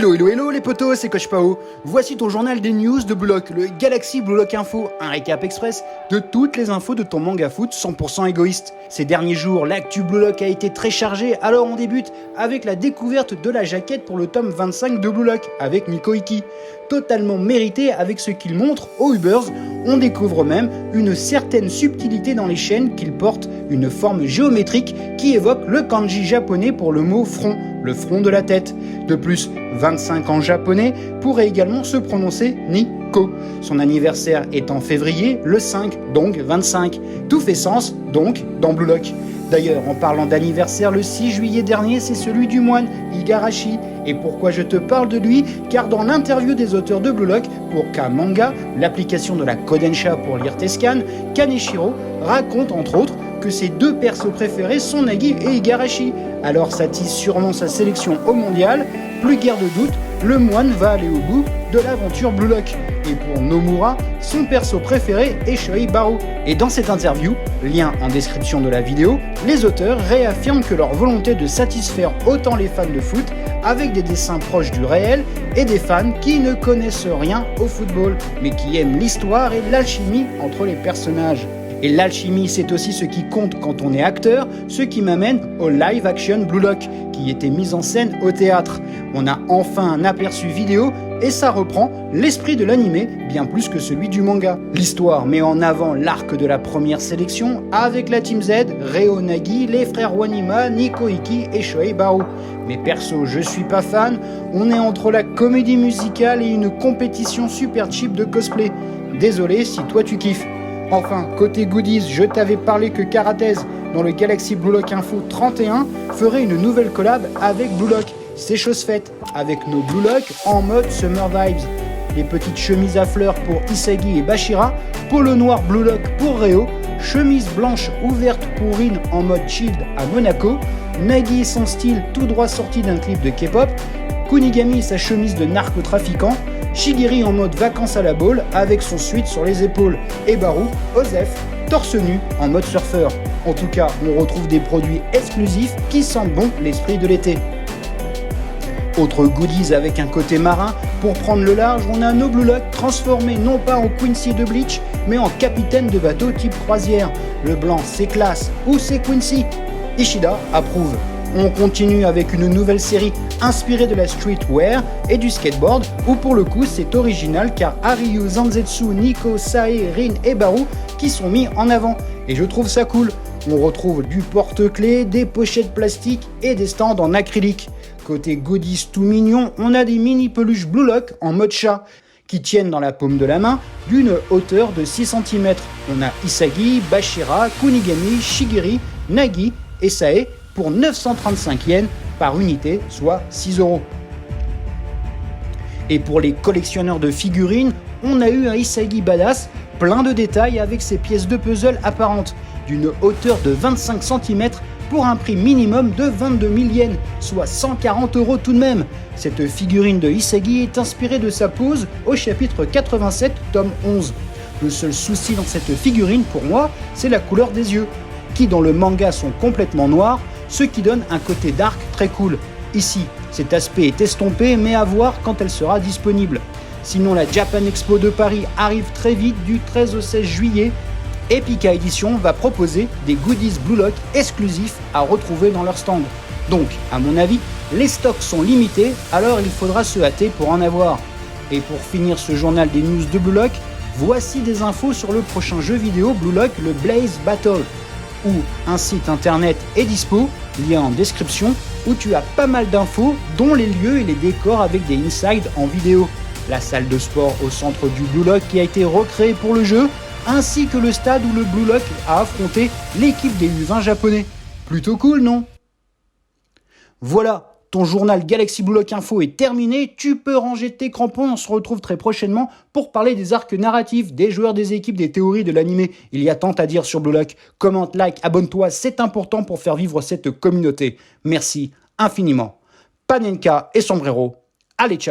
Hello, hello, hello les potos, c'est Coach Pao. Voici ton journal des news de Blue Lock, le Galaxy Blue Lock Info, un récap express de toutes les infos de ton manga foot 100% égoïste. Ces derniers jours, l'actu Blue Lock a été très chargée, alors on débute avec la découverte de la jaquette pour le tome 25 de Blue Lock avec Nico Iki. Totalement mérité avec ce qu'il montre aux Ubers, on découvre même une certaine subtilité dans les chaînes qu'il porte, une forme géométrique qui évoque le kanji japonais pour le mot front, le front de la tête. De plus, 25 en japonais pourrait également se prononcer Nico. Son anniversaire est en février, le 5, donc 25. Tout fait sens, donc, dans Blue Lock. D'ailleurs, en parlant d'anniversaire, le 6 juillet dernier, c'est celui du moine Igarashi. Et pourquoi je te parle de lui? Car dans l'interview des auteurs de Blue Lock pour K-Manga, l'application de la Kodensha pour lire tes scans, Kaneshiro raconte entre autres que ses deux persos préférés sont Nagi et Igarashi. Alors ça tisse sûrement sa sélection au mondial. Plus guère de doute, le moine va aller au bout de l'aventure Blue Lock. Et pour Nomura, son perso préféré est Shoibaru. Et dans cette interview, lien en description de la vidéo, les auteurs réaffirment que leur volonté de satisfaire autant les fans de foot avec des dessins proches du réel et des fans qui ne connaissent rien au football, mais qui aiment l'histoire et l'alchimie entre les personnages. Et l'alchimie, c'est aussi ce qui compte quand on est acteur, ce qui m'amène au live action Blue Lock, qui était mis en scène au théâtre. On a enfin un aperçu vidéo et ça reprend l'esprit de l'animé bien plus que celui du manga. L'histoire met en avant l'arc de la première sélection avec la Team Z, Reo Nagi, les frères Wanima, Nico Iki et Shoibaru. Mais perso, je suis pas fan, on est entre la comédie musicale et une compétition super cheap de cosplay. Désolé si toi tu kiffes. Enfin, côté goodies, je t'avais parlé que Karatez, dans le Galaxy Blue Lock Info 31, ferait une nouvelle collab avec Blue Lock. C'est chose faite, avec nos Blue Lock en mode Summer Vibes. Les petites chemises à fleurs pour Isagi et Bashira, polo noir Blue Lock pour Reo, chemise blanche ouverte pour Rin en mode chilled à Monaco, Nagi et son style tout droit sorti d'un clip de K-pop, Kunigami et sa chemise de narcotrafiquant, Shigiri en mode vacances à la boule avec son sweat sur les épaules et Baru, Osef, torse nu en mode surfeur. En tout cas, on retrouve des produits exclusifs qui sentent bon l'esprit de l'été. Autre goodies avec un côté marin, pour prendre le large, on a nos Blue Lock transformés non pas en Quincy de Bleach, mais en capitaine de bateau type croisière. Le blanc c'est classe ou c'est Quincy. Ishida approuve. On continue avec une nouvelle série inspirée de la streetwear et du skateboard, où pour le coup c'est original car Haryu, Zanzetsu, Nico, Sae, Rin et Baru qui sont mis en avant. Et je trouve ça cool. On retrouve du porte-clés, des pochettes plastiques et des stands en acrylique. Côté goodies tout mignon, on a des mini peluches Blue Lock en mode chat qui tiennent dans la paume de la main d'une hauteur de 6 cm. On a Isagi, Bashira, Kunigami, Shigiri, Nagi et Sae pour 935 yens par unité, soit 6 €. Et pour les collectionneurs de figurines, on a eu un Isagi Badass plein de détails avec ses pièces de puzzle apparentes, d'une hauteur de 25 cm pour un prix minimum de 22 000 yens, soit 140 € tout de même. Cette figurine de Isagi est inspirée de sa pose au chapitre 87, tome 11. Le seul souci dans cette figurine, pour moi, c'est la couleur des yeux, qui dans le manga sont complètement noirs, ce qui donne un côté dark très cool. Ici, cet aspect est estompé, mais à voir quand elle sera disponible. Sinon, la Japan Expo de Paris arrive très vite du 13 au 16 juillet. Et Pika Edition va proposer des goodies Blue Lock exclusifs à retrouver dans leur stand. Donc, à mon avis, les stocks sont limités, alors il faudra se hâter pour en avoir. Et pour finir ce journal des news de Blue Lock, voici des infos sur le prochain jeu vidéo Blue Lock, le Blaze Battle, où un site internet est dispo, lien en description, où tu as pas mal d'infos, dont les lieux et les décors avec des insides en vidéo. La salle de sport au centre du Blue Lock qui a été recréée pour le jeu, ainsi que le stade où le Blue Lock a affronté l'équipe des U20 japonais. Plutôt cool, non? Voilà, ton journal Galaxy Blue Lock Info est terminé, tu peux ranger tes crampons, on se retrouve très prochainement pour parler des arcs narratifs, des joueurs des équipes, des théories de l'animé. Il y a tant à dire sur Blue Lock. Commente, like, abonne-toi, c'est important pour faire vivre cette communauté. Merci infiniment. Panenka et Sombrero, allez ciao.